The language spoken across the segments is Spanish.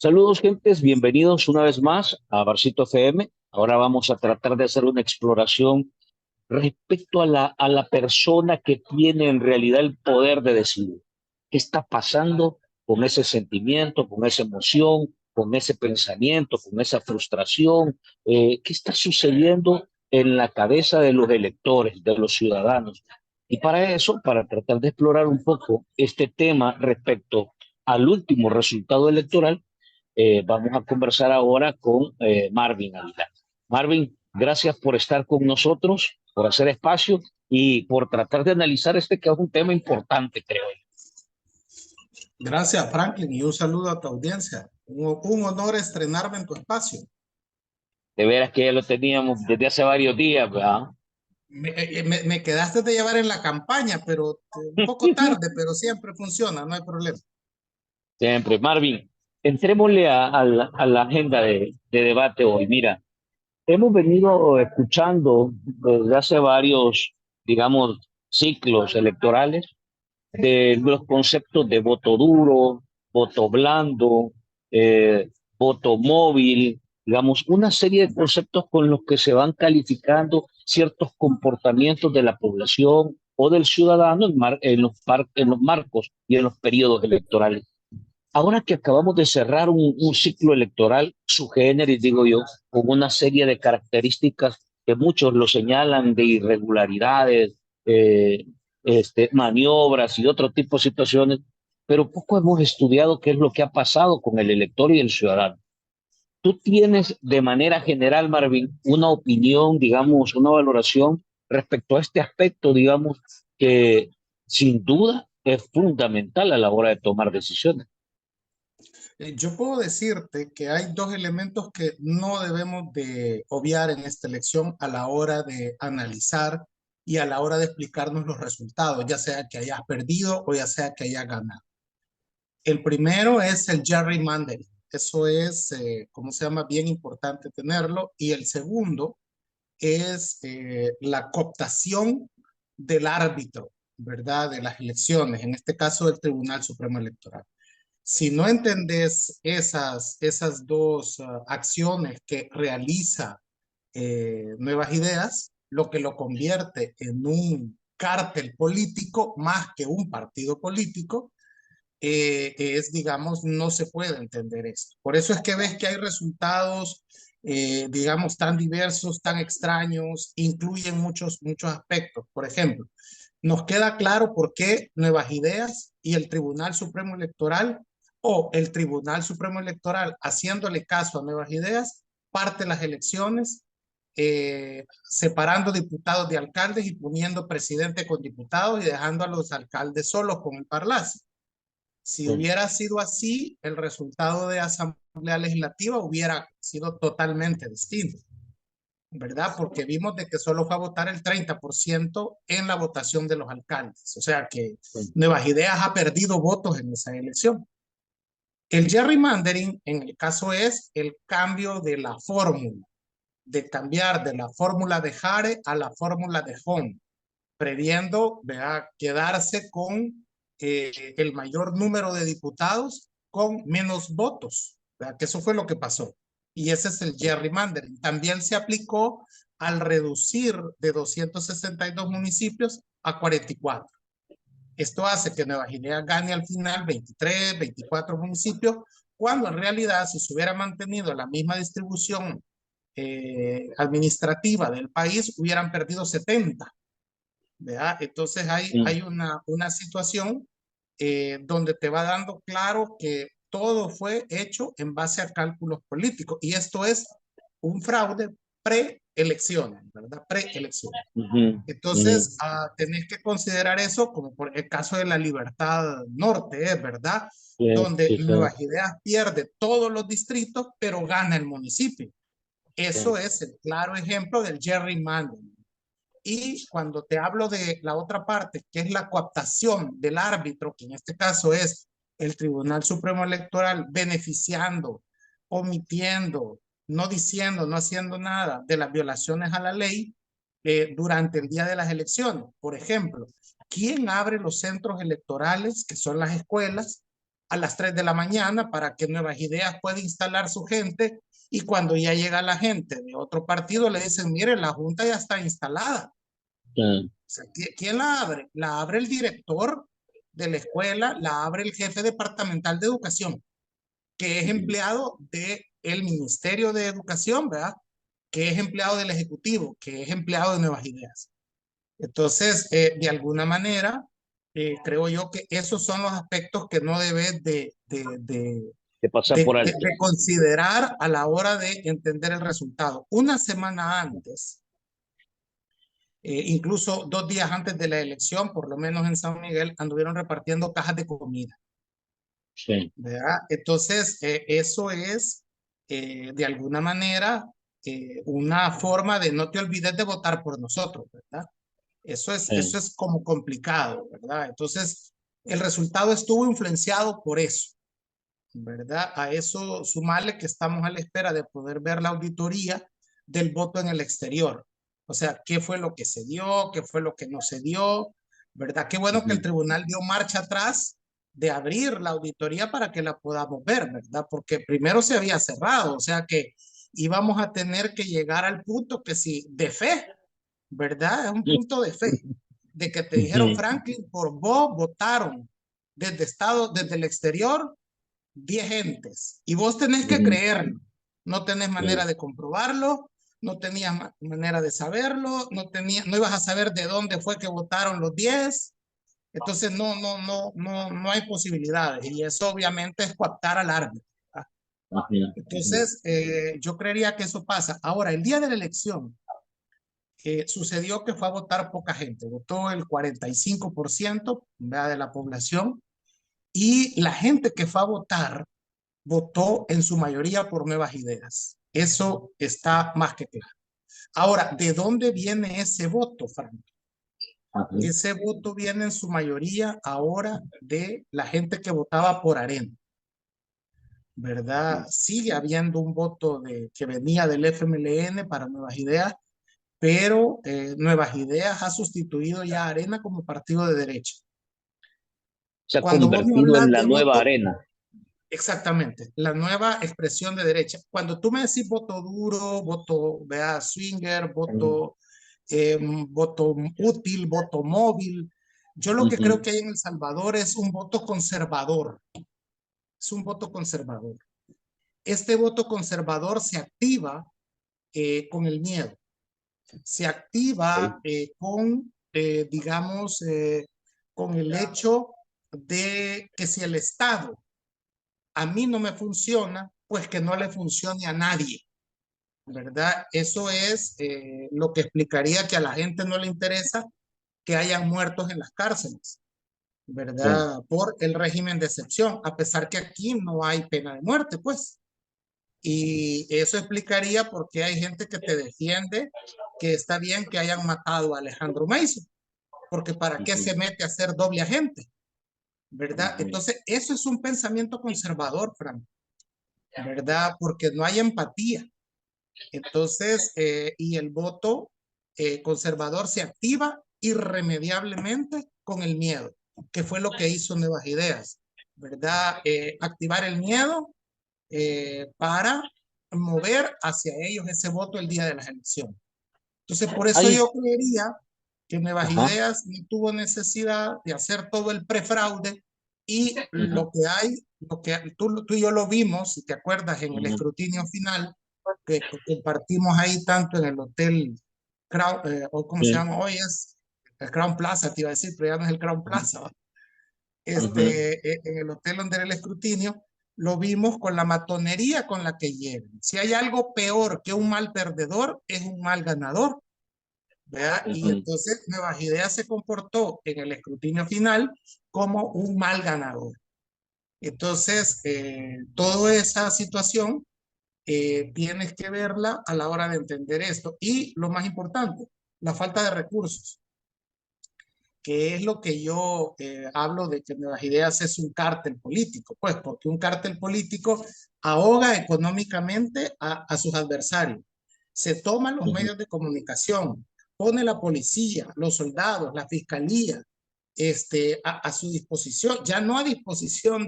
Saludos, gentes, bienvenidos una vez más a Barcito FM. Ahora vamos a tratar de hacer una exploración respecto a la persona que tiene en realidad el poder de decidir. ¿Qué está pasando con ese sentimiento, con esa emoción, con ese pensamiento, con esa frustración? ¿Qué está sucediendo en la cabeza de los electores, de los ciudadanos? Y para eso, para tratar de explorar un poco este tema respecto al último resultado electoral, vamos a conversar ahora con Marvin Aguilar. Marvin, gracias por estar con nosotros, por hacer espacio y por tratar de analizar este que es un tema importante, creo yo. Gracias, Franklin, y un saludo a tu audiencia. Un honor estrenarme en tu espacio. De veras que ya lo teníamos desde hace varios días, ¿verdad? Me quedaste de llevar en la campaña, pero un poco tarde, pero siempre funciona, no hay problema. Siempre. Marvin, entrémosle a la agenda de debate hoy. Mira, hemos venido escuchando desde hace varios, digamos, ciclos electorales de los conceptos de voto duro, voto blando, voto móvil, digamos, una serie de conceptos con los que se van calificando ciertos comportamientos de la población o del ciudadano en los marcos y en los periodos electorales. Ahora que acabamos de cerrar un ciclo electoral su generis, digo yo, con una serie de características que muchos lo señalan de irregularidades, eh, maniobras y otro tipo de situaciones, pero poco hemos estudiado qué es lo que ha pasado con el elector y el ciudadano. ¿Tú tienes de manera general, Marvin, una opinión, digamos, una valoración respecto a este aspecto, digamos, que sin duda es fundamental a la hora de tomar decisiones? Yo puedo decirte que hay dos elementos que no debemos de obviar en esta elección a la hora de analizar y a la hora de explicarnos los resultados, ya sea que hayas perdido o ya sea que hayas ganado. El primero es el gerrymandering. Eso es, ¿cómo se llama? Bien importante tenerlo. Y el segundo es la cooptación del árbitro, ¿verdad? De las elecciones, en este caso del Tribunal Supremo Electoral. Si no entendés esas dos acciones que realiza Nuevas Ideas, lo que lo convierte en un cártel político más que un partido político, digamos, no se puede entender esto. Por eso es que ves que hay resultados, digamos, tan diversos, tan extraños, incluyen muchos aspectos. Por ejemplo, nos queda claro por qué Nuevas Ideas y el Tribunal Supremo Electoral o el Tribunal Supremo Electoral, haciéndole caso a Nuevas Ideas, parte las elecciones, separando diputados de alcaldes y poniendo presidente con diputados y dejando a los alcaldes solos con el parlace. Si Sí. hubiera sido así, el resultado de Asamblea Legislativa hubiera sido totalmente distinto, ¿verdad? Porque vimos de que solo fue a votar el 30% en la votación de los alcaldes. O sea que Nuevas Ideas ha perdido votos en esa elección. El gerrymandering, en el caso, es el cambio de la fórmula, de cambiar de la fórmula de Hare a la fórmula de Home, previendo, ¿verdad?, quedarse con el mayor número de diputados con menos votos, ¿verdad? Que eso fue lo que pasó. Y ese es el gerrymandering. También se aplicó al reducir de 262 municipios a 44. Esto hace que Nueva Guinea gane al final 23, 24 municipios, cuando en realidad si se hubiera mantenido la misma distribución administrativa del país, hubieran perdido 70. ¿Verdad? Entonces hay una situación donde te va dando claro que todo fue hecho en base a cálculos políticos y esto es un fraude preelecciones, ¿verdad? Preelecciones. Ujú, ujú. Entonces, tenés que considerar eso como por el caso de la Libertad Norte, ¿es verdad? Sí, Donde sí, sí, Nuevas Ideas pierde todos los distritos, pero gana el municipio. Eso sí. es el claro ejemplo del gerrymandering. Y cuando te hablo de la otra parte, que es la cooptación del árbitro, que en este caso es el Tribunal Supremo Electoral, beneficiando, omitiendo, no diciendo, no haciendo nada de las violaciones a la ley durante el día de las elecciones. Por ejemplo, ¿quién abre los centros electorales, que son las escuelas, a las 3 de la mañana para que Nuevas Ideas pueda instalar su gente, y cuando ya llega la gente de otro partido le dicen, mire, la junta ya está instalada. sí, O sea, ¿quién la abre? La abre el director de la escuela, la abre el jefe departamental de educación, que es ujú, empleado del Ministerio de Educación, ¿verdad? Que es empleado del Ejecutivo, que es empleado de Nuevas Ideas. Entonces, de alguna manera, creo yo que esos son los aspectos que no debes de pasar por alto. de considerar a la hora de entender el resultado. Una semana antes, incluso 2 días antes de la elección, por lo menos en San Miguel, anduvieron repartiendo cajas de comida, Sí, ¿verdad? Entonces, eso es, de alguna manera, una forma de no te olvides de votar por nosotros, ¿verdad? sí, Eso es como complicado, ¿verdad? Entonces, el resultado estuvo influenciado por eso, ¿verdad? A eso sumarle que estamos a la espera de poder ver la auditoría del voto en el exterior. O sea, qué fue lo que se dio, qué fue lo que no se dio, ¿verdad? Qué bueno que el ujú, tribunal dio marcha atrás de abrir la auditoría para que la podamos ver, ¿verdad? Porque primero se había cerrado, o sea que íbamos a tener que llegar al punto que si de fe, ¿verdad? Es un punto de fe, de que te dijeron, ujú, Franklin, por vos votaron desde el exterior 10 gentes y vos tenés que ujú, creerlo. No tenés manera sí, de comprobarlo, no tenías manera de saberlo, no ibas a saber de dónde fue que votaron los 10. Entonces no hay posibilidades y eso obviamente es coaptar al árbitro. ujú, ujú. Entonces, yo creería que eso pasa. Ahora, el día de la elección, sucedió que fue a votar poca gente, votó el 45%, ¿verdad?, de la población, y la gente que fue a votar votó en su mayoría por Nuevas Ideas. Eso está más que claro. Ahora, ¿de dónde viene ese voto, Frank? Ujú, Ese voto viene en su mayoría ahora de la gente que votaba por Arena, ¿verdad? ujú. Sigue habiendo un voto que venía del FMLN para Nuevas Ideas, pero Nuevas Ideas ha sustituido ya a Arena como partido de derecha. Se ha Cuando vos me convertido en hablas la de nueva voto, arena. exactamente, la nueva expresión de derecha. Cuando tú me decís voto duro, voto, vea, swinger, Ujú, voto útil, voto móvil, yo lo que creo ujú. que hay en El Salvador es un voto conservador, es un voto conservador. Este voto conservador se activa con el miedo, se activa Sí, digamos, con el hecho de que si el Estado a mí no me funciona, pues que no le funcione a nadie, ¿verdad? Eso es lo que explicaría que a la gente no le interesa que hayan muertos en las cárceles, sí, ¿verdad? Por el régimen de excepción, a pesar que aquí no hay pena de muerte, pues. Y eso explicaría por qué hay gente que te defiende que está bien que hayan matado a Alejandro Mason, porque ¿para qué ujú, se mete a ser doble agente? ¿Verdad? ujú, Entonces, eso es un pensamiento conservador, Frank, ¿verdad? Porque no hay empatía. Entonces, y el voto conservador se activa irremediablemente con el miedo, que fue lo que hizo Nuevas Ideas, ¿verdad? Activar el miedo para mover hacia ellos ese voto el día de las elecciones. Entonces, por eso Hay, yo creería que Nuevas ajá, Ideas no tuvo necesidad de hacer todo el prefraude, y ujú, lo que hay, lo que tú y yo lo vimos, si te acuerdas, en el ujú, escrutinio final que compartimos ahí tanto en el hotel Crown, o cómo se sí, llama hoy, es el Crown Plaza, te iba a decir, pero ya no es el Crown Plaza, ¿va? ujú, En el hotel donde era el escrutinio, lo vimos con la matonería con la que llegan. Si hay algo peor que un mal perdedor, es un mal ganador, ¿verdad? Y ujú. entonces Nuevas Ideas se comportó en el escrutinio final como un mal ganador. Entonces, toda esa situación tienes que verla a la hora de entender esto. Y lo más importante, la falta de recursos, que es lo que yo hablo de que Nuevas Ideas es un cártel político, pues porque un cártel político ahoga económicamente a sus adversarios, se toman los Ujú, medios de comunicación, pone la policía, los soldados, la fiscalía, a su disposición, ya no a disposición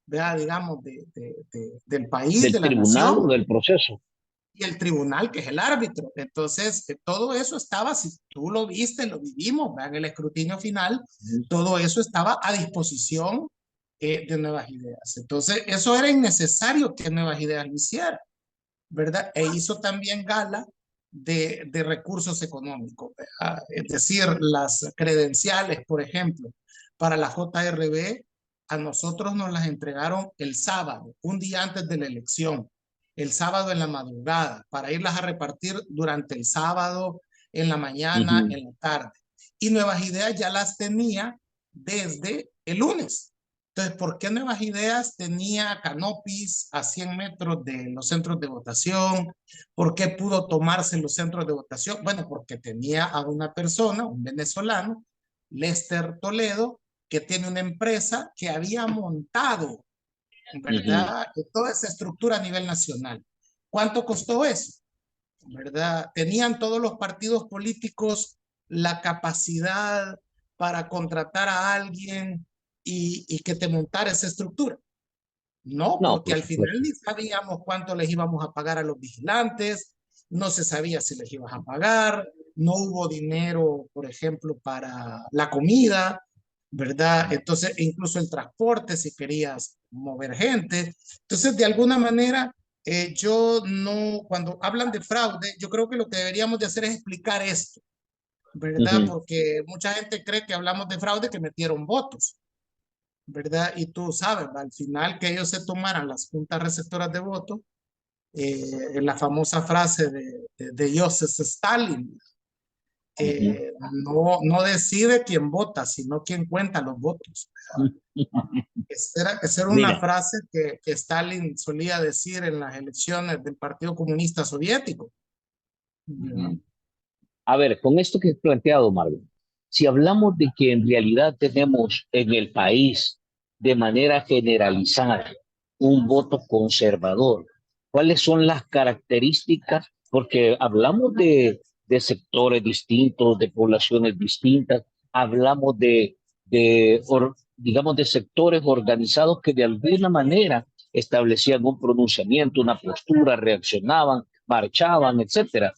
vea, digamos, del país, del de la tribunal o nación, del proceso. y el tribunal, que es el árbitro. Entonces, todo eso estaba, si tú lo viste, lo vivimos, vean el escrutinio final, Ujú, todo eso estaba a disposición de Nuevas Ideas. Entonces, eso era innecesario que Nuevas Ideas lo hiciera, ¿verdad? E hizo también gala de recursos económicos, ¿verdad? Es decir, las credenciales, por ejemplo, para la JRB, a nosotros nos las entregaron el sábado, un día antes de la elección, el sábado en la madrugada, para irlas a repartir durante el sábado, en la mañana, ujú, en la tarde. Y Nuevas Ideas ya las tenía desde el lunes. Entonces, ¿por qué Nuevas Ideas tenía canopis a 100 metros de los centros de votación? ¿Por qué pudo tomarse los centros de votación? Bueno, porque tenía a una persona, un venezolano, Lester Toledo, que tiene una empresa que había montado, ujú. ¿verdad? Toda esa estructura a nivel nacional. ¿Cuánto costó eso? ¿Verdad? ¿Tenían todos los partidos políticos la capacidad para contratar a alguien y que te montara esa estructura? No, No, porque por al final supuesto. ni sabíamos cuánto les íbamos a pagar a los vigilantes, no se sabía si les ibas a pagar, no hubo dinero, por ejemplo, para la comida, ¿verdad? Entonces, incluso el transporte, si querías mover gente. Entonces, de alguna manera, yo no, cuando hablan de fraude, yo creo que lo que deberíamos de hacer es explicar esto, ¿verdad? Ujú. Porque mucha gente cree que hablamos de fraude, que metieron votos, ¿verdad? Y tú sabes, al final que ellos se tomaran las juntas receptoras de votos, la famosa frase de Joseph Stalin, Ujú. no decide quién vota, sino quién cuenta los votos. Esa era una Mira, frase que Stalin solía decir en las elecciones del Partido Comunista Soviético. ¿Ya? ujú. A ver, con esto que he planteado, Marvin, si hablamos de que en realidad tenemos en el país de manera generalizada un voto conservador, ¿cuáles son las características? Porque hablamos de sectores distintos, de poblaciones distintas, hablamos digamos, de sectores organizados que de alguna manera establecían un pronunciamiento, una postura, reaccionaban, marchaban, etcétera.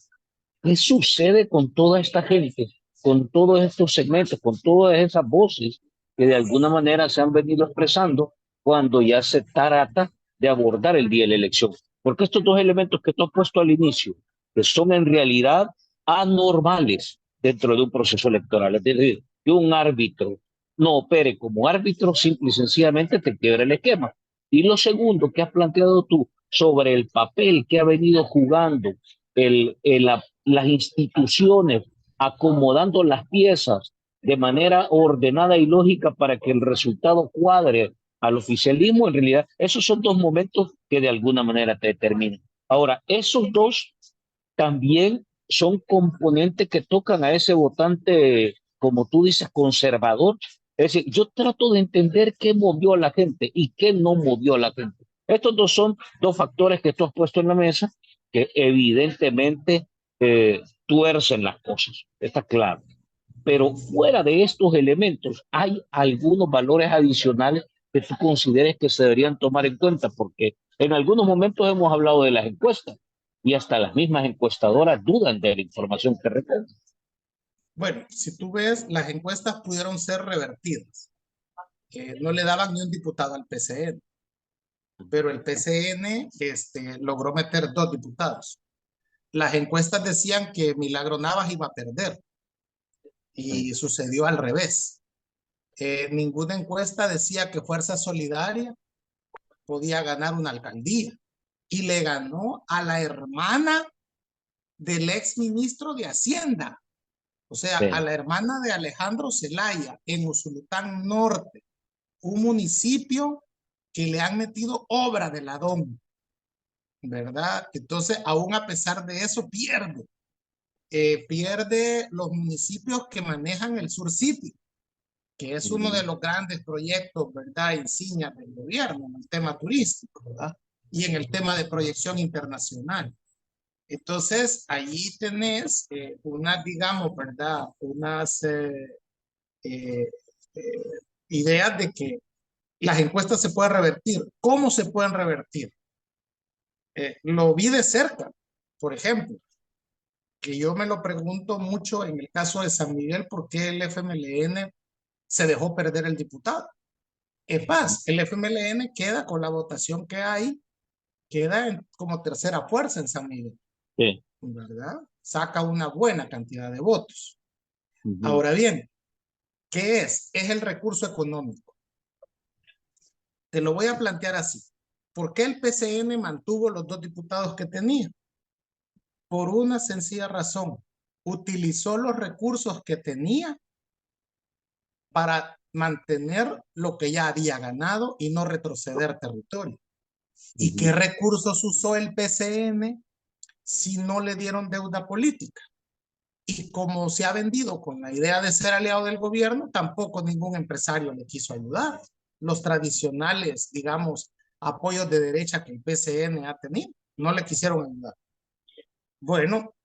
¿Qué sucede con toda esta gente, con todos estos segmentos, con todas esas voces que de alguna manera se han venido expresando cuando ya se trata de abordar el día de la elección? Porque estos dos elementos que tú has puesto al inicio, que son en realidad anormales dentro de un proceso electoral, es decir, que un árbitro no opere como árbitro, simple y sencillamente te quiebra el esquema. Y lo segundo que has planteado tú sobre el papel que ha venido jugando las instituciones acomodando las piezas de manera ordenada y lógica para que el resultado cuadre al oficialismo, en realidad, esos son dos momentos que de alguna manera te determinan. Ahora, esos dos también son componentes que tocan a ese votante, como tú dices, conservador. Es decir, yo trato de entender qué movió a la gente y qué no movió a la gente. Estos dos son dos factores que tú has puesto en la mesa que evidentemente tuercen las cosas, está claro. Pero fuera de estos elementos, ¿hay algunos valores adicionales que tú consideres que se deberían tomar en cuenta? Porque en algunos momentos hemos hablado de las encuestas y hasta las mismas encuestadoras dudan de la información que recogen. Bueno, si tú ves, las encuestas pudieron ser revertidas. No le daban ni un diputado al PCN, pero el PCN logró meter 2 diputados. Las encuestas decían que Milagro Navas iba a perder y sucedió al revés. Ninguna encuesta decía que Fuerza Solidaria podía ganar una alcaldía y le ganó a la hermana del ex ministro de Hacienda, o sea, a Sí. la hermana de Alejandro Zelaya en Usulután Norte, un municipio que le han metido obra de ladón, ¿verdad? Entonces, aún a pesar de eso, pierde los municipios que manejan el Sur City, que es uno de los grandes proyectos, ¿verdad?, insignias del gobierno en el tema turístico, ¿verdad? Y en el tema de proyección internacional. Entonces, allí tenés unas, digamos, ¿verdad?, unas eh, ideas de que Las encuestas se pueden revertir. ¿Cómo se pueden revertir? Lo vi de cerca, por ejemplo, que yo me lo pregunto mucho en el caso de San Miguel, ¿por qué el FMLN se dejó perder el diputado? Es más, el FMLN queda con la votación que hay, queda como tercera fuerza en San Miguel, Sí. ¿verdad? Saca una buena cantidad de votos. Ujú. Ahora bien, ¿qué es? Es el recurso económico. Te lo voy a plantear así. ¿Por qué el PCN mantuvo los dos diputados que tenía? Por una sencilla razón. Utilizó los recursos que tenía para mantener lo que ya había ganado y no retroceder territorio. ¿Y qué Ujú. recursos usó el PCN si no le dieron deuda política? Y como se ha vendido con la idea de ser aliado del gobierno, tampoco ningún empresario le quiso ayudar. Los tradicionales, digamos, apoyos de derecha que el PCN ha tenido, no le quisieron ayudar. Bueno,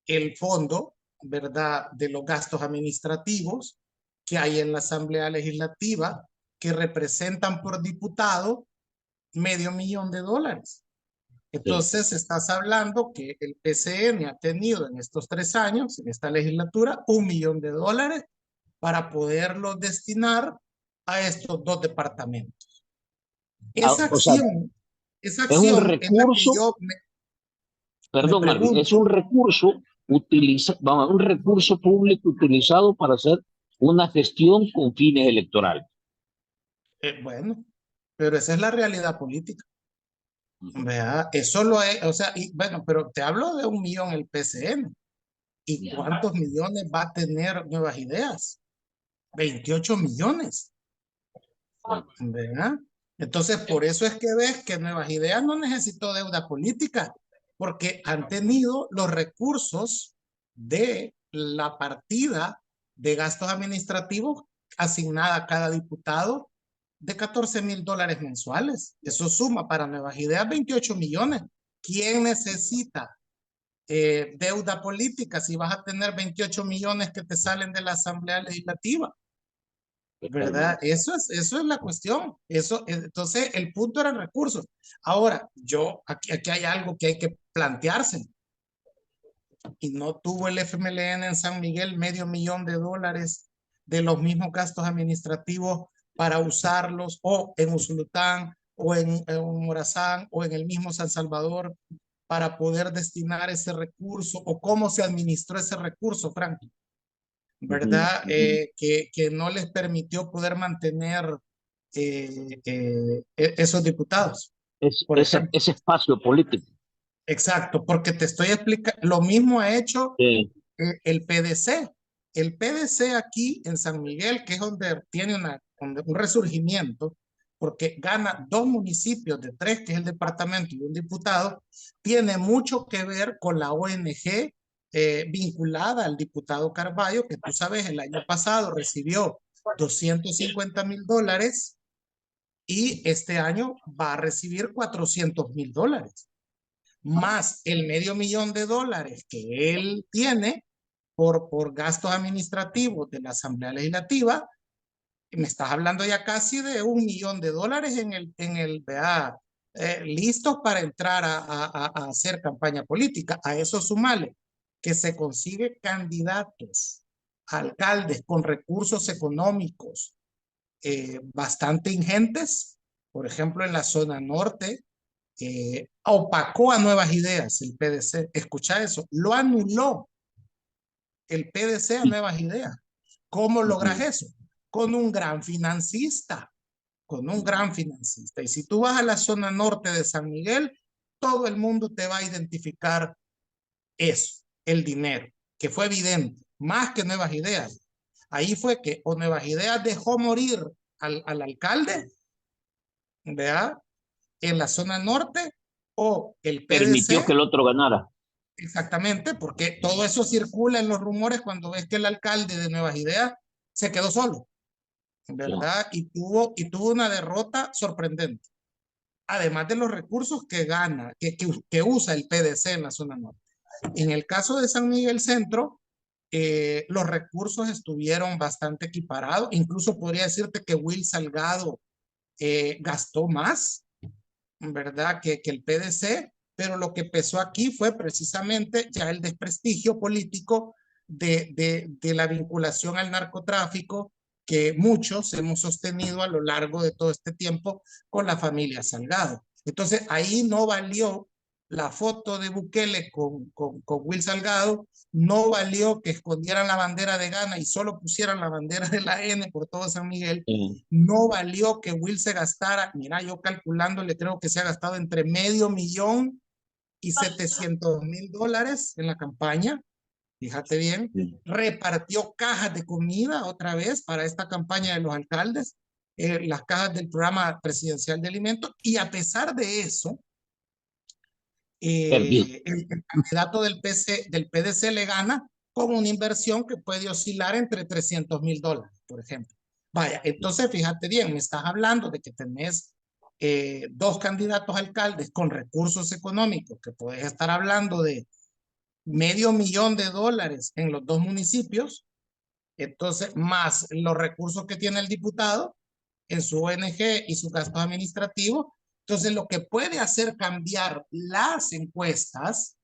el fondo, ¿verdad?, de los gastos administrativos que hay en la Asamblea Legislativa, que representan por diputado $500,000. Sí. Entonces, estás hablando que el PCN ha tenido en estos 3 años, en esta legislatura, $1,000,000 para poderlo destinar a estos dos departamentos. Ah, Esa o sea, acción, esa es un acción es la que recurso, yo me perdón, Marvin, es pregunto. un recurso vamos, un recurso público utilizado para hacer una gestión con fines electorales. Bueno, pero esa es la realidad política. Ujú. ¿Verdad? Eso lo es, o sea, y bueno, pero te hablo de 1,000,000 el PCN. ¿Y Ya. cuántos millones va a tener Nuevas Ideas? 28 millones. ¿Verdad? Entonces, por eso es que ves que Nuevas Ideas no necesitó deuda política, porque han tenido los recursos de la partida de gastos administrativos asignada a cada diputado de $14,000 mensuales. Eso suma para Nuevas Ideas 28 millones. ¿Quién necesita deuda política si vas a tener 28 millones que te salen de la Asamblea Legislativa? ¿Verdad? Totalmente. Eso es la cuestión. Entonces, el punto era recursos. Ahora, aquí hay algo que hay que plantearse. Y no tuvo el FMLN en San Miguel $500,000 de los mismos gastos administrativos para usarlos o en Usulután o en Morazán o en el mismo San Salvador para poder destinar ese recurso o cómo se administró ese recurso, Frank. Ujú, ¿Verdad? ujú. Que no les permitió poder mantener esos diputados, por ejemplo. Ese espacio político. Exacto, porque te estoy explicando, lo mismo ha hecho Sí. el PDC. El PDC aquí en San Miguel, que es donde tiene un resurgimiento, porque gana 2 municipios de 3, que es el departamento y un diputado, tiene mucho que ver con la ONG vinculada al diputado Carballo, que tú sabes, el año pasado recibió $250,000 y este año va a recibir $400,000, más el $500,000 que él tiene por gastos administrativos de la Asamblea Legislativa. Me estás hablando ya casi de $1,000,000 vea, listos para entrar a hacer campaña política. A eso sumale que se consigue candidatos, alcaldes con recursos económicos bastante ingentes. Por ejemplo, en la zona norte, opacó a Nuevas Ideas el PDC. Escucha eso, lo anuló el PDC a Nuevas Ideas. ¿Cómo logras Ujú, eso? Con un gran financista, con un gran financista. Y si tú vas a la zona norte de San Miguel, todo el mundo te va a identificar eso, el dinero, que fue evidente, más que Nuevas Ideas. Ahí fue que o Nuevas Ideas dejó morir al alcalde, ¿verdad? En la zona norte, o el permitió que PDC. el otro ganara. Exactamente, porque todo eso circula en los rumores cuando ves que el alcalde de Nuevas Ideas se quedó solo, Ya. ¿verdad? Y tuvo una derrota sorprendente, además de los recursos que gana, que usa el PDC en la zona norte. En el caso de San Miguel Centro, los recursos estuvieron bastante equiparados, incluso podría decirte que Will Salgado gastó más, ¿verdad? Que el PDC, pero lo que pesó aquí fue precisamente ya el desprestigio político de la vinculación al narcotráfico que muchos hemos sostenido a lo largo de todo este tiempo con la familia Salgado. Entonces ahí no valió la foto de Bukele con Will Salgado, no valió que escondieran la bandera de Ghana y solo pusieran la bandera de la N por todo San Miguel, no valió que Will se gastara, mira, yo calculándole creo que se ha gastado entre $500,000 y $700,000 en la campaña, fíjate bien, repartió cajas de comida otra vez para esta campaña de los alcaldes, las cajas del programa presidencial de alimentos, y a pesar de eso, el candidato del PDC le gana con una inversión que puede oscilar entre $300,000, por ejemplo. Vaya, entonces fíjate bien, me estás hablando de que tenés dos candidatos alcaldes con recursos económicos, que puedes estar hablando de $500,000 en los dos municipios, entonces más los recursos que tiene el diputado en su ONG y sus gastos administrativos. Entonces, lo que puede hacer cambiar las encuestas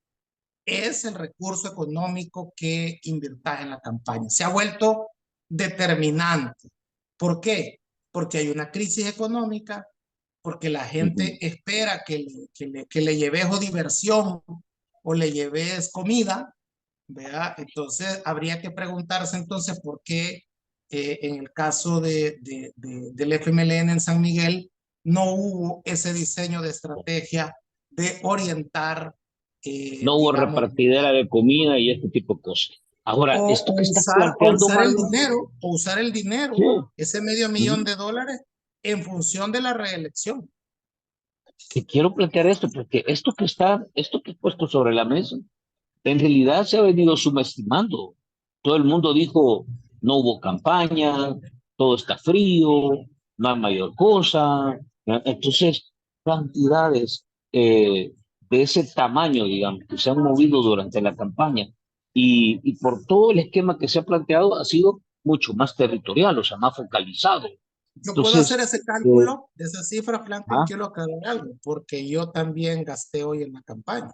es el recurso económico que inviertas en la campaña. Se ha vuelto determinante. ¿Por qué? Porque hay una crisis económica, porque la gente espera que le lleves o diversión o le lleves comida, ¿verdad? Entonces, habría que preguntarse entonces por qué en el caso del FMLN en San Miguel no hubo ese diseño de estrategia de orientar, No hubo digamos, repartidera de comida y este tipo de cosas. Ahora, esto que estás planteando, Marlon, usar el sí, dinero, ese $500,000 en función de la reelección. que quiero plantear esto, porque esto que he puesto sobre la mesa, en realidad se ha venido subestimando. Todo el mundo dijo, no hubo campaña, todo está frío, no hay mayor cosa. Entonces, cantidades de ese tamaño, digamos, que se han movido durante la campaña y por todo el esquema que se ha planteado ha sido mucho más territorial, o sea, más focalizado. Yo puedo hacer Entonces, ese eh, cálculo de esa cifra, Franklin, ah, quiero aclarar algo, porque yo también gasté hoy en la campaña.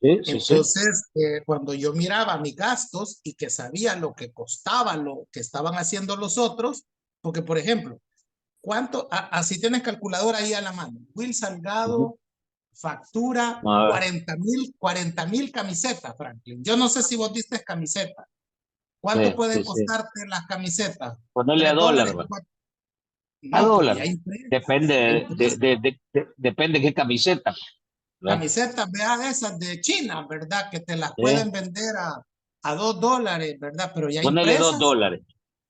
sí, sí, sí. Entonces, cuando yo miraba mis gastos y que sabía lo que costaba lo que estaban haciendo los otros, porque por ejemplo, así tienes calculadora ahí a la mano. Will Ujú. Salgado factura A ver, 40,000 camisetas, Franklin. Yo no sé si vos diste camisetas. ¿Cuánto pueden sí, sí. costarte las camisetas? Ponerle a $3, dólar, ¿va? $4. A No, pero dólar. ya hay impresas, ya Depende impresas. depende qué camiseta, ¿verdad? Camisetas, vea esas de China, ¿verdad? Que te las ¿Eh? pueden vender a $2, ¿verdad? Ponerle $2.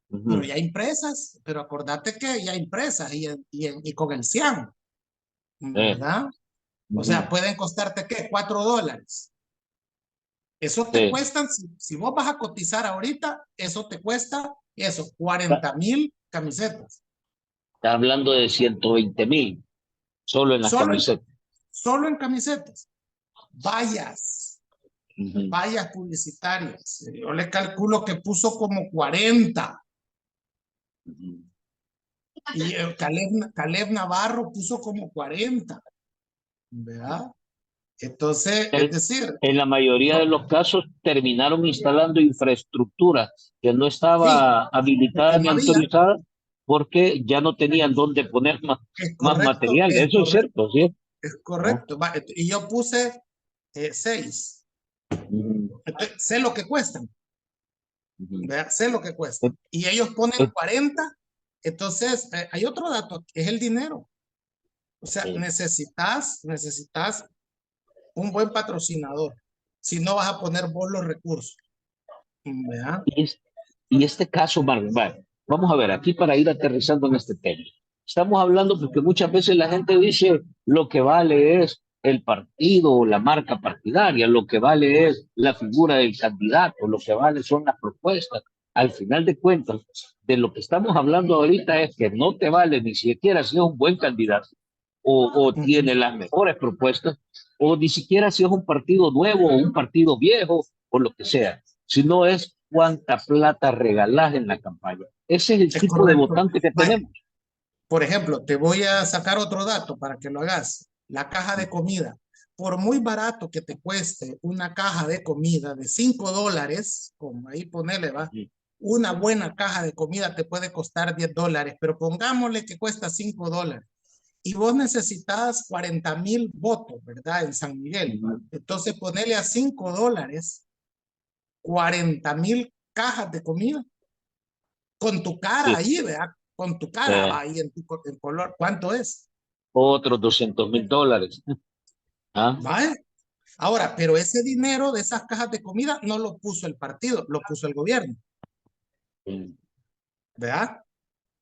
Pero Ujú. ya impresas, pero acordate que ya impresas y con el CIAN, Eh, ¿verdad? O sea, ujú. pueden costarte, ¿qué? $4. Eso te Sí. cuestan, si vos vas a cotizar ahorita, eso te cuesta, eso, Está, 40,000 camisetas. está hablando de 120,000 solo en las Solo en, camisetas. solo en camisetas. Vallas, Ujú. vallas publicitarias. Yo le calculo que puso como 40. Ujú. Y Caleb Navarro puso como 40, ¿verdad? Entonces, es El- decir, en la mayoría de no, los casos terminaron instalando infraestructura que no sí, estaba porque habilitada ni no había, autorizada porque ya no tenían dónde poner más material. Eso es cierto, ¿sí? es Ah, correcto. Y yo puse 6. ujú, Sé lo que cuestan, ujú. ¿verdad? Sé lo que cuestan. Eh, Y ellos ponen eh, 40. Entonces, hay otro dato, es el dinero. O sea, eh, necesitas un buen patrocinador. Si no vas a poner vos los recursos, ¿verdad? Y, es- y este caso, Marvin, vale, vamos a ver, aquí para ir aterrizando en este tema. Estamos hablando porque muchas veces la gente dice lo que vale es el partido o la marca partidaria, lo que vale es la figura del candidato, lo que vale son las propuestas. Al final de cuentas, de lo que estamos hablando ahorita es que no te vale ni siquiera si es un buen candidato o tiene las mejores propuestas, o ni siquiera si es un partido nuevo o un partido viejo o lo que sea, sino es cuánta plata regalás en la campaña. Ese es el Es tipo de correcto. votante que Vaya, tenemos. Por ejemplo, te voy a sacar otro dato para que lo hagas. La caja de comida. Por muy barato que te cueste una caja de comida de $5, como ahí ponele, va, Ujú. una buena caja de comida te puede costar $10, pero pongámosle que cuesta $5. Y vos necesitas 40,000 votos, ¿verdad? En San Miguel. Ujú. Entonces ponele a $5, 40,000 cajas de comida con tu cara Sí, ahí, ¿verdad? Con tu cara va ahí en color. ¿Cuánto es? otros $200,000. ¿Ah? ¿Vale? Ahora, pero ese dinero de esas cajas de comida no lo puso el partido, lo puso el gobierno, Mm. ¿verdad? Ujú.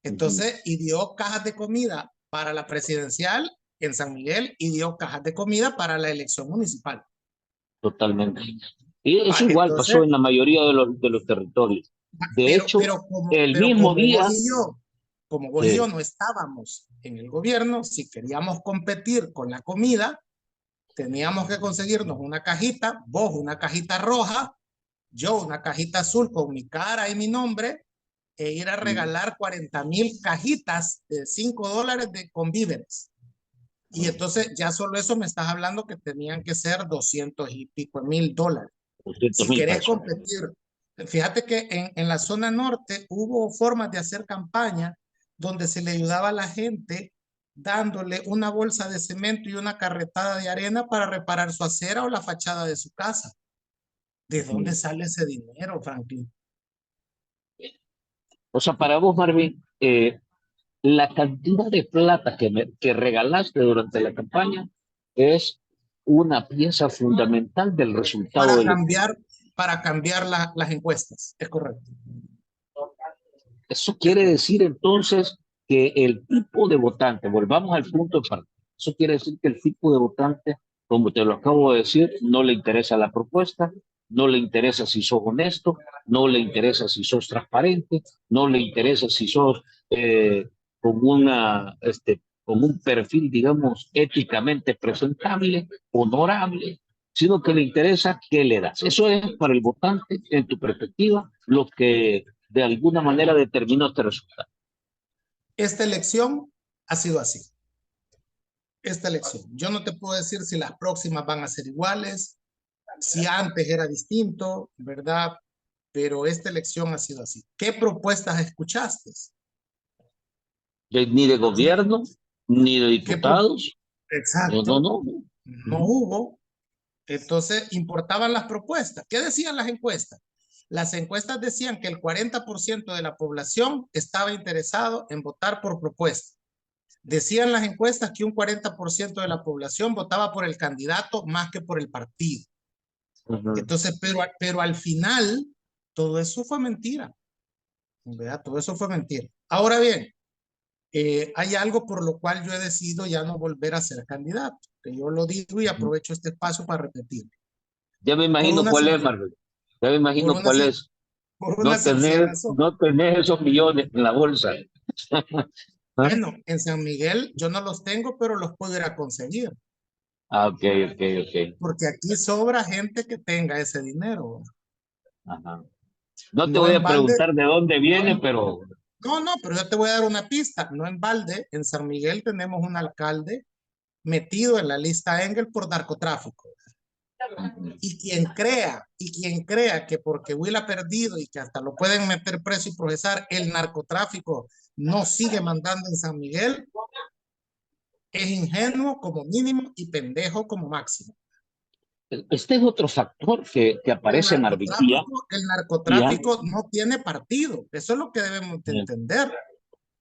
Entonces, y dio cajas de comida para la presidencial en San Miguel y dio cajas de comida para la elección municipal. Totalmente. Y eso ¿Va? igual Entonces, pasó en la mayoría de los territorios. De pero, hecho, pero, como, el pero mismo como vos día, y yo, como vos y yo eh, no estábamos en el gobierno, si queríamos competir con la comida, teníamos que conseguirnos una cajita, vos una cajita roja, yo una cajita azul con mi cara y mi nombre, e ir a mm, regalar 40,000 cajitas de $5 con víveres. Y entonces ya solo eso me estás hablando que tenían que ser 200 y pico mil dólares. 200 Si mil querés pesos. competir, fíjate que en la zona norte hubo formas de hacer campaña donde se le ayudaba a la gente dándole una bolsa de cemento y una carretada de arena para reparar su acera o la fachada de su casa. ¿De dónde Ujú. sale ese dinero, Franklin? O sea, para vos, Marvin, la cantidad de plata que regalaste durante la campaña es una pieza fundamental del resultado Para electoral. cambiar, para cambiar las encuestas. Es correcto. Eso Es quiere correcto. decir entonces que el tipo de votante, volvamos al punto de partida, eso quiere decir que el tipo de votante, como te lo acabo de decir, no le interesa la propuesta, no le interesa si sos honesto, no le interesa si sos transparente, no le interesa si sos con con un perfil, digamos, éticamente presentable, honorable, sino que le interesa qué le das. Eso es para el votante, en tu perspectiva, lo que de alguna manera determinó este resultado. Esta elección ha sido así. Esta elección. Yo no te puedo decir si las próximas van a ser iguales, si antes era distinto, ¿verdad? Pero esta elección ha sido así. ¿Qué propuestas escuchaste? Ni de gobierno, ni de ¿Qué pro diputados, no, no, Exacto, no. no hubo. Entonces, importaban las propuestas. ¿Qué decían las encuestas? Las encuestas decían que el 40% de la población estaba interesado en votar por propuesta. Decían las encuestas que un 40% de la población votaba por el candidato más que por el partido. Ujú. Entonces, pero al final, todo eso fue mentira. ¿Verdad? Todo eso fue mentira. Ahora bien, hay algo por lo cual yo he decidido ya no volver a ser candidato, que yo lo digo y Ujú. aprovecho este espacio para repetir. Ya me Por imagino una, cuál es, Marvel. Ya me por imagino una, cuál es. por una sencilla razón. No tener esos millones en la bolsa. ¿Ah? Bueno, en San Miguel yo no los tengo, pero los puedo ir a conseguir, Ah, ok, ok, ok. porque aquí sobra gente que tenga ese dinero. Ajá. No te No voy en a balde, preguntar de dónde viene, pero no, no, pero yo te voy a dar una pista. No en balde, en San Miguel tenemos un alcalde metido en la lista Engel por narcotráfico. Y quien crea que porque Will ha perdido y que hasta lo pueden meter preso y procesar, el narcotráfico no sigue mandando en San Miguel, es ingenuo como mínimo y pendejo como máximo. este es otro factor que El aparece en Arbitía. narcotráfico, el Ya, narcotráfico no tiene partido. Eso es lo que debemos de entender. El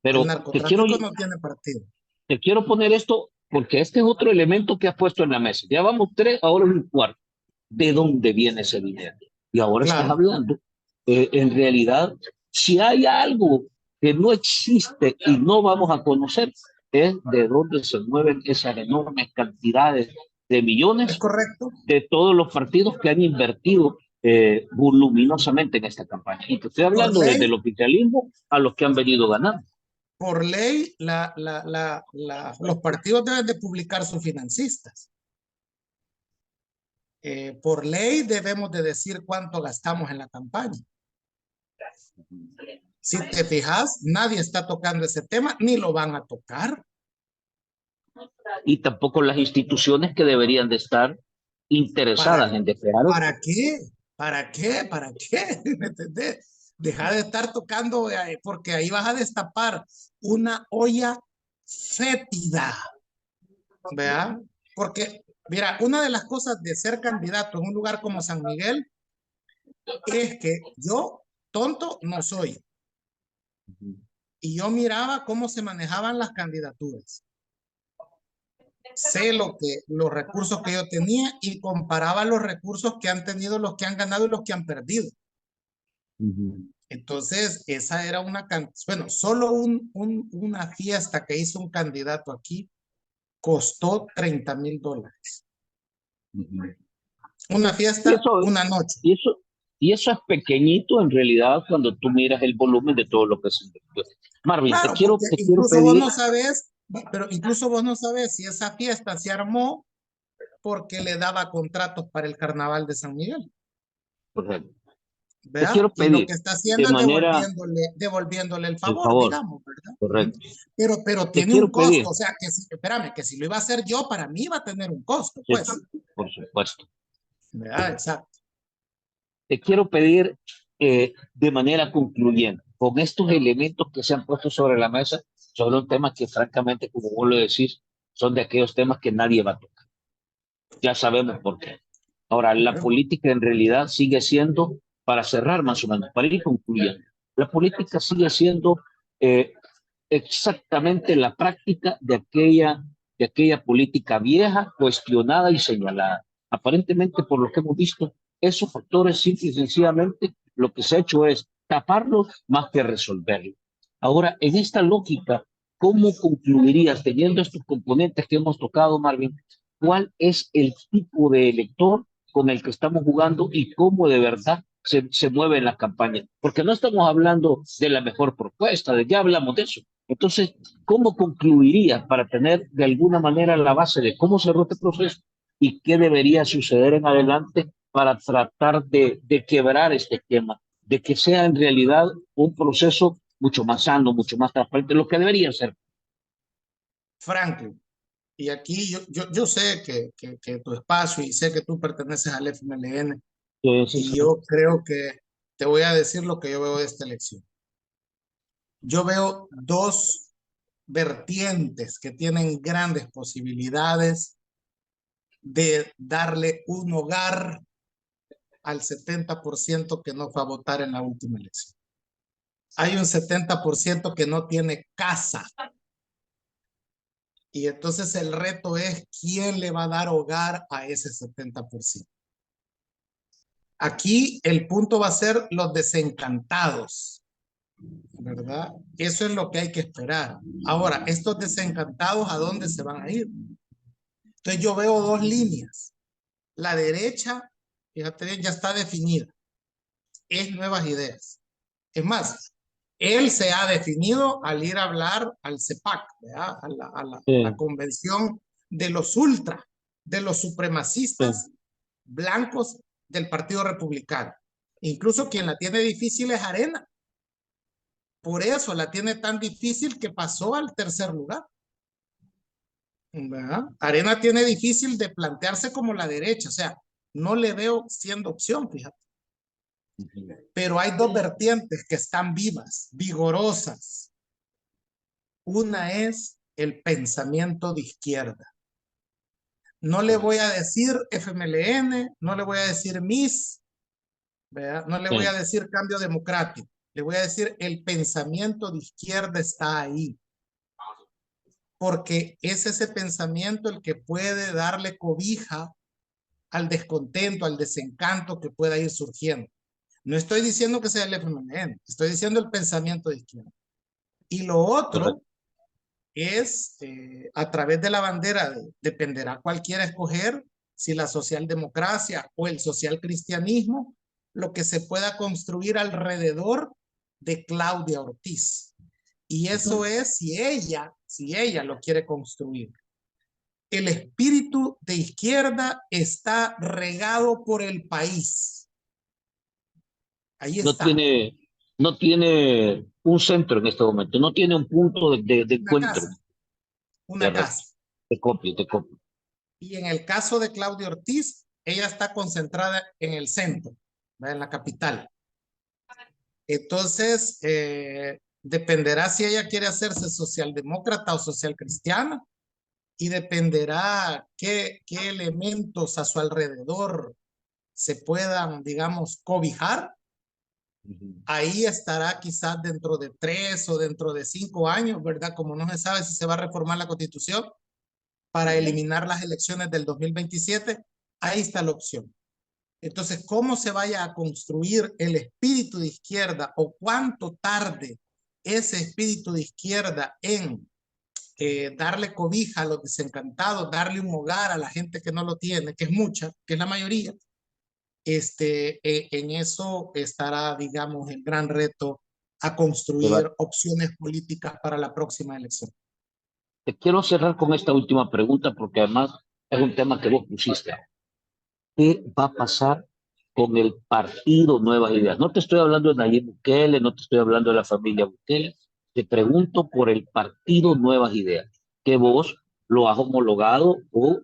pero narcotráfico no tiene partido. te quiero poner esto porque este es otro elemento que has puesto en la mesa. Ya vamos tres, ahora es un cuarto. ¿De dónde viene ese dinero? Y ahora estás Claro, hablando, en realidad, si hay algo que no existe y no vamos a conocer, es de dónde se mueven esas enormes cantidades de es millones correcto. de todos los partidos que han invertido voluminosamente en esta campaña. Y te estoy Por hablando desde el ley, oficialismo a los que han venido ganando. por ley, los partidos deben de publicar sus financistas. Por ley debemos de decir cuánto gastamos en la campaña. Si te fijas, nadie está tocando ese tema, ni lo van a tocar. Y tampoco las instituciones que deberían de estar ¿Para, interesadas en despejar. para qué? ¿Para qué? ¿Para qué? ¿Me entendés? Deja de estar tocando, porque ahí vas a destapar una olla fétida, ¿vea? Porque, mira, una de las cosas de ser candidato en un lugar como San Miguel es que yo, tonto, no soy. Y yo miraba cómo se manejaban las candidaturas. Sé los recursos que yo tenía y comparaba los recursos que han tenido los que han ganado y los que han perdido. Entonces, esa era bueno, solo una fiesta que hizo un candidato aquí costó $30,000. Una Y fiesta, eso, una noche. y eso, y eso es pequeñito en realidad cuando tú miras el volumen de todo lo que se invirtió. Marvin, Claro, porque te quiero incluso vos pedir, no sabes, pero incluso vos no sabes si esa fiesta se armó porque le daba contratos para el carnaval de San Miguel. correcto, te ¿Verdad? quiero Y lo pedir que está de haciendo es manera, devolviéndole el el favor, favor, digamos, ¿verdad? Ujú. correcto, Pero te tiene un quiero costo, pedir, o sea, espérame, que si lo iba a hacer yo, para mí va a tener un costo, sí, pues. por supuesto, ¿Verdad? Exacto. te quiero pedir de manera concluyente, con estos elementos que se han puesto sobre la mesa, sobre un tema que francamente, como vos lo decís, son de aquellos temas que nadie va a tocar. Ya sabemos por qué. Ahora, la Bueno, política en realidad sigue siendo, para cerrar más o menos, para ir concluyendo, la política sigue siendo eh, exactamente la práctica de aquella política vieja, cuestionada y señalada. Aparentemente, por lo que hemos visto, esos factores simple y sencillamente lo que se ha hecho es taparlos más que resolverlos. Ahora, en esta lógica, ¿cómo concluirías, teniendo estos componentes que hemos tocado, Marvin, cuál es el tipo de elector con el que estamos jugando y cómo de verdad se mueve en la campaña? Porque no estamos hablando de la mejor propuesta, de ya hablamos de eso. Entonces, ¿cómo concluiría para tener de alguna manera la base de cómo cerró este proceso y qué debería suceder en adelante para tratar de quebrar este esquema, de que sea en realidad un proceso mucho más sano, mucho más transparente, lo que debería ser? Franklin, y aquí yo sé que tu espacio y sé que tú perteneces al FMLN y Sí, yo creo que te voy a decir lo que yo veo de esta elección. Yo veo dos vertientes que tienen grandes posibilidades de darle un hogar al 70% que no fue a votar en la última elección. Hay un 70% que no tiene casa. Y entonces el reto es quién le va a dar hogar a ese 70%. Aquí el punto va a ser los desencantados, ¿verdad? Eso es lo que hay que esperar. Ahora, estos desencantados, ¿a dónde se van a ir? Entonces yo veo dos líneas. La derecha, fíjate bien, ya está definida. Es nuevas ideas. Es más, él se ha definido al ir a hablar al CEPAC, ¿verdad? A la sí, convención de los ultra, de los sí. supremacistas blancos del Partido Republicano. Incluso quien la tiene difícil es Arena. Por eso la tiene tan difícil que pasó al tercer lugar. ¿Verdad? Arena tiene difícil de plantearse como la derecha, o sea, no le veo siendo opción, fíjate. Pero hay dos vertientes que están vivas, vigorosas. Una es el pensamiento de izquierda. No le voy a decir FMLN, no le voy a decir MIS, ¿verdad? No le voy a Sí. decir cambio democrático, le voy a decir el pensamiento de izquierda está ahí, porque es ese pensamiento el que puede darle cobija al descontento, al desencanto que pueda ir surgiendo. No estoy diciendo que sea el FMLN, estoy diciendo el pensamiento de izquierda. Y lo otro Correcto. es a través de la bandera, dependerá cualquiera escoger si la socialdemocracia o el socialcristianismo, lo que se pueda construir alrededor de Claudia Ortiz. Y eso es si ella lo quiere construir. El espíritu de izquierda está regado por el país. Ahí No está. tiene, no tiene un centro en este momento, no tiene un punto de Una encuentro. casa, una Correcto. casa. Te copio, te copio. Y en el caso de Claudia Ortiz, ella está concentrada en el centro, ¿verdad? En la capital. Entonces, dependerá si ella quiere hacerse socialdemócrata o socialcristiana y dependerá qué elementos a su alrededor se puedan, digamos, cobijar. Ujú. Ahí estará quizás dentro de 3 o dentro de 5 años, ¿verdad? Como no se sabe si se va a reformar la Constitución para eliminar las elecciones del 2027, ahí está la opción. Entonces, cómo se vaya a construir el espíritu de izquierda o cuánto tarde ese espíritu de izquierda en darle cobija a los desencantados, darle un hogar a la gente que no lo tiene, que es mucha, que es la mayoría, en eso estará, digamos, el gran reto a construir opciones políticas para la próxima elección. Te quiero cerrar con esta última pregunta porque además es un tema que vos pusiste. ¿Qué va a pasar con el partido Nuevas Ideas? No te estoy hablando de Nayib Bukele, no te estoy hablando de la familia Bukele, te pregunto por el partido Nuevas Ideas, que vos lo has homologado o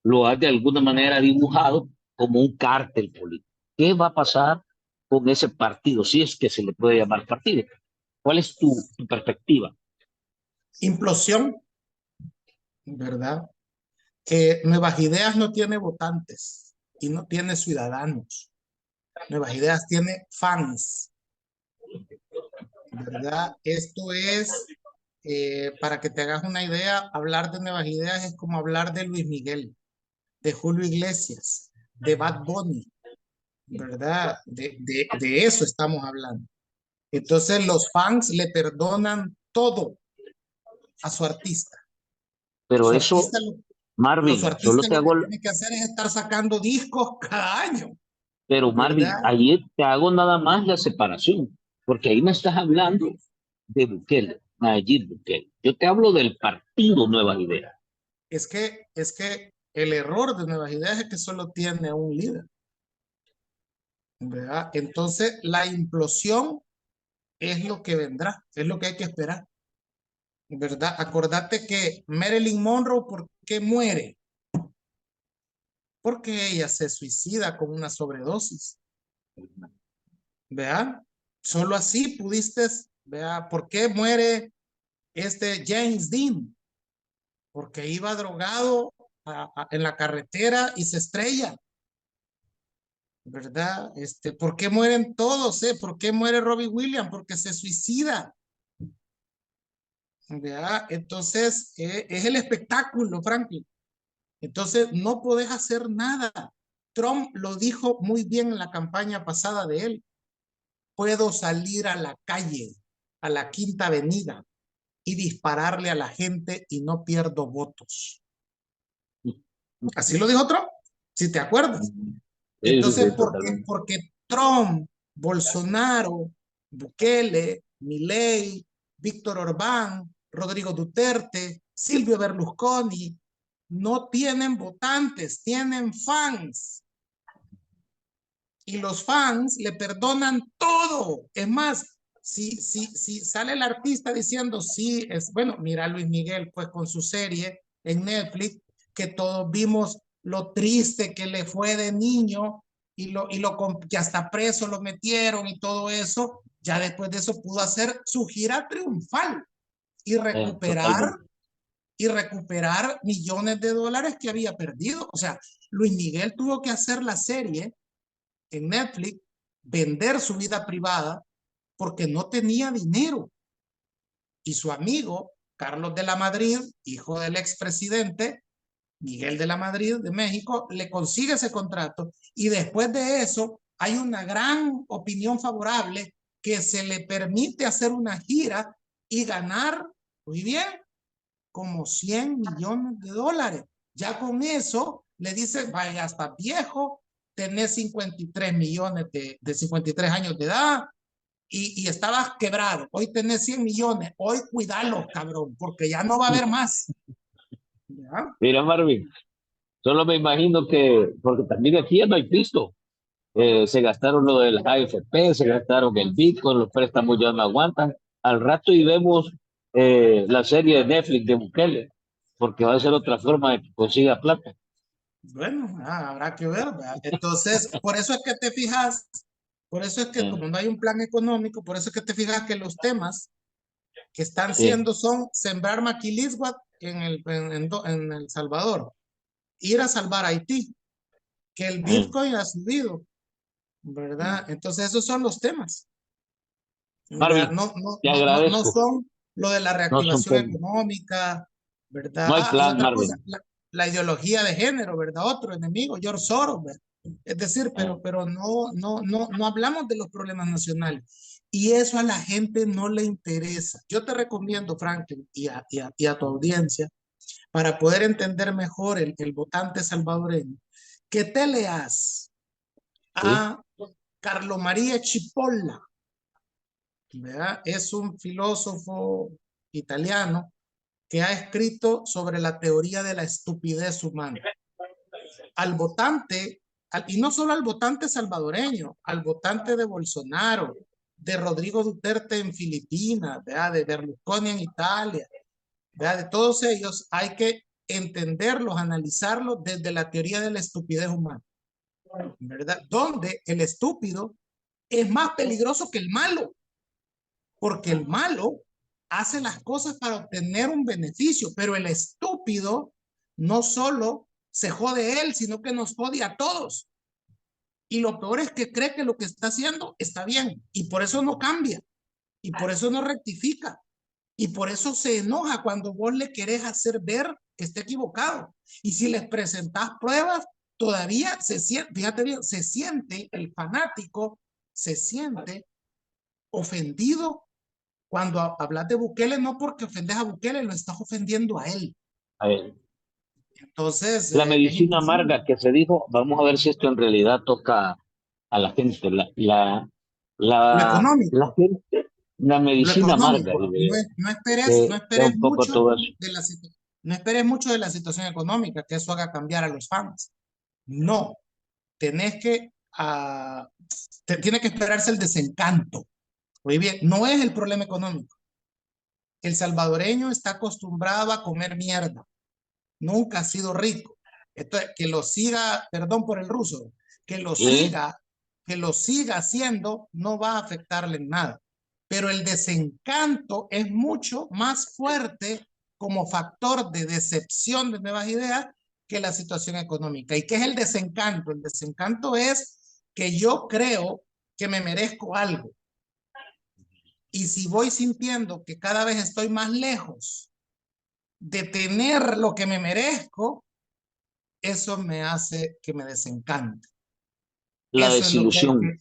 lo has de alguna manera dibujado como un cártel político. ¿Qué va a pasar con ese partido, si es que se le puede llamar partido? ¿Cuál es tu perspectiva? Implosión, ¿verdad? Nuevas Ideas no tiene votantes y no tiene ciudadanos. Nuevas Ideas tiene fans, ¿verdad? Esto es, para que te hagas una idea, hablar de Nuevas Ideas es como hablar de Luis Miguel, de Julio Iglesias, de Bad Bunny, ¿verdad? De eso estamos hablando. Entonces los fans le perdonan todo a su artista. Pero Su eso, artista, su Marvin, solo artista te lo que hago, tiene que hacer es estar sacando discos cada año, pero ¿verdad? Marvin, ahí te hago nada más la separación, porque ahí me estás hablando de Bukele, Nayib Bukele. Yo te hablo del partido Nuevas Ideas. Es que el error de Nuevas Ideas es que solo tiene un líder, ¿verdad? Entonces la implosión es lo que vendrá, es lo que hay que esperar, ¿verdad? Acordate que Marilyn Monroe, ¿por qué muere? Porque ella se suicida con una sobredosis, ¿verdad? Solo así pudiste, ¿verdad? ¿Por qué muere James Dean? Porque iba drogado en la carretera y se estrella, ¿verdad? ¿Por qué mueren todos, ¿Por qué muere Robbie Williams? Porque se suicida, ¿verdad? Entonces, es el espectáculo, Franklin. Entonces, no podés hacer nada. Trump lo dijo muy bien en la campaña pasada de él. Puedo salir a la calle, a la Quinta Avenida y dispararle a la gente y no pierdo votos. Así lo dijo Trump, si te acuerdas. Sí, sí, Entonces, sí, ¿por qué? totalmente. Porque Trump, Bolsonaro, Bukele, Milei, Víctor Orbán, Rodrigo Duterte, Silvio Berlusconi, no tienen votantes, tienen fans. Y los fans le perdonan todo. Es más, si sale el artista diciendo, sí, es bueno, mira Luis Miguel, pues con su serie en Netflix, que todos vimos lo triste que le fue de niño que hasta preso lo metieron y todo eso, ya después de eso pudo hacer su gira triunfal y recuperar Totalmente. y recuperar millones de dólares que había perdido. O sea, Luis Miguel tuvo que hacer la serie en Netflix, vender su vida privada porque no tenía dinero. Y su amigo, Carlos de la Madrid, hijo del expresidente Miguel de la Madrid de México, le consigue ese contrato y después de eso hay una gran opinión favorable que se le permite hacer una gira y ganar, muy bien, como 100 millones de dólares. Ya con eso le dicen, vaya, hasta viejo, tenés 53 millones de 53 años de edad y estabas quebrado. Hoy tenés 100 millones. Hoy cuidalo, cabrón, porque ya no va a haber más. ¿Ya? Mira, Marvin, solo me imagino que, porque también aquí ya no hay pisto. se gastaron lo del AFP, se gastaron el Bitcoin, los préstamos ya no aguantan. Al rato y vemos la serie de Netflix de Bukele, porque va a ser otra forma de que consiga plata. Bueno, habrá que ver, ¿verdad? Entonces, por eso es que te fijas, por eso es que Eh, como no hay un plan económico, por eso es que te fijas que los temas que están sí, siendo son sembrar maquilisguat en El Salvador, ir a salvar a Haití, que el eh. Bitcoin ha subido, ¿verdad? Entonces, esos son los temas, ¿verdad? Marvin, te No agradezco. son lo de la No son reactivación temas. económica, ¿verdad? No hay Y plan, otra cosa, Marvin. la ideología de género, ¿verdad? Otro enemigo, George Soros, ¿verdad? Es decir, Eh, pero no hablamos de los problemas nacionales. Y eso a la gente no le interesa. Yo te recomiendo, Franklin, y a tu audiencia, para poder entender mejor el votante salvadoreño, que te leas sí, a Carlo María Cipolla, ¿verdad? Es un filósofo italiano que ha escrito sobre la teoría de la estupidez humana. Al votante, y no solo al votante salvadoreño, al votante de Bolsonaro, de Rodrigo Duterte en Filipinas, ¿verdad? De Berlusconi en Italia, ¿verdad? De todos ellos hay que entenderlos, analizarlos desde la teoría de la estupidez humana, ¿verdad? Donde el estúpido es más peligroso que el malo, porque el malo hace las cosas para obtener un beneficio, pero el estúpido no solo se jode él, sino que nos jode a todos. Y lo peor es que cree que lo que está haciendo está bien y por eso no cambia y por eso no rectifica y por eso se enoja cuando vos le querés hacer ver que está equivocado. Y si les presentás pruebas, todavía se siente, fíjate bien, se siente el fanático, se siente ofendido cuando hablas de Bukele, no porque ofendes a Bukele, lo estás ofendiendo a él. eh, Entonces, la es medicina imposible. amarga que se dijo, vamos a ver si esto en realidad toca a la gente. Lo La económico, gente, la lo medicina amarga, económico. diré, No que esperes un poco mucho todo eso. de no esperes mucho de la situación económica, que eso haga cambiar a los fans. No, tenés que, tiene que esperarse el desencanto. Muy bien, no es el problema económico. El salvadoreño está acostumbrado a comer mierda. Nunca ha sido rico. Esto, que lo siga, perdón por el ruso, que lo Sí, siga, que lo siga haciendo no va a afectarle en nada. Pero el desencanto es mucho más fuerte como factor de decepción de nuevas ideas que la situación económica. ¿Y qué es el desencanto? El desencanto es que yo creo que me merezco algo. Y si voy sintiendo que cada vez estoy más lejos de tener lo que me merezco, eso me hace que me desencante. la Eso es lo que hay desilusión,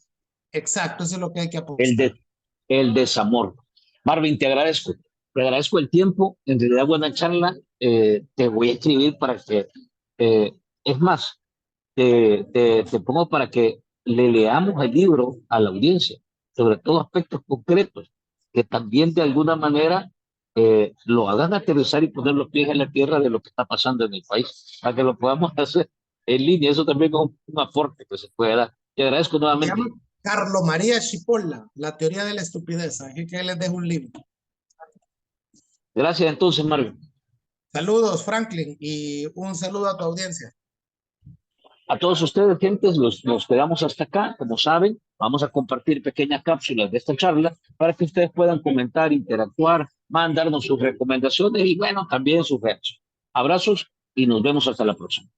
exacto, eso es lo que hay que el, apostar. de, el desamor. Marvin, te agradezco. Te agradezco el tiempo. En realidad, buena charla. Te voy a escribir para que, eh, es más, te pongo para que le leamos el libro a la audiencia, sobre todo aspectos concretos, que también de alguna manera lo hagan aterrizar y poner los pies en la tierra de lo que está pasando en el país, para que lo podamos hacer en línea. Eso también es un aporte que se puede dar. Te agradezco Se llama nuevamente. Carlo María Cipolla, La teoría de la estupidez. Aquí que les dejo un libro. Gracias entonces, Mario. Saludos, Franklin, y un saludo a tu audiencia. A todos ustedes, gentes, nos quedamos hasta acá. Como saben, vamos a compartir pequeñas cápsulas de esta charla para que ustedes puedan comentar, interactuar, mandarnos sus recomendaciones y, bueno, también sus reacciones. Abrazos y nos vemos hasta la próxima.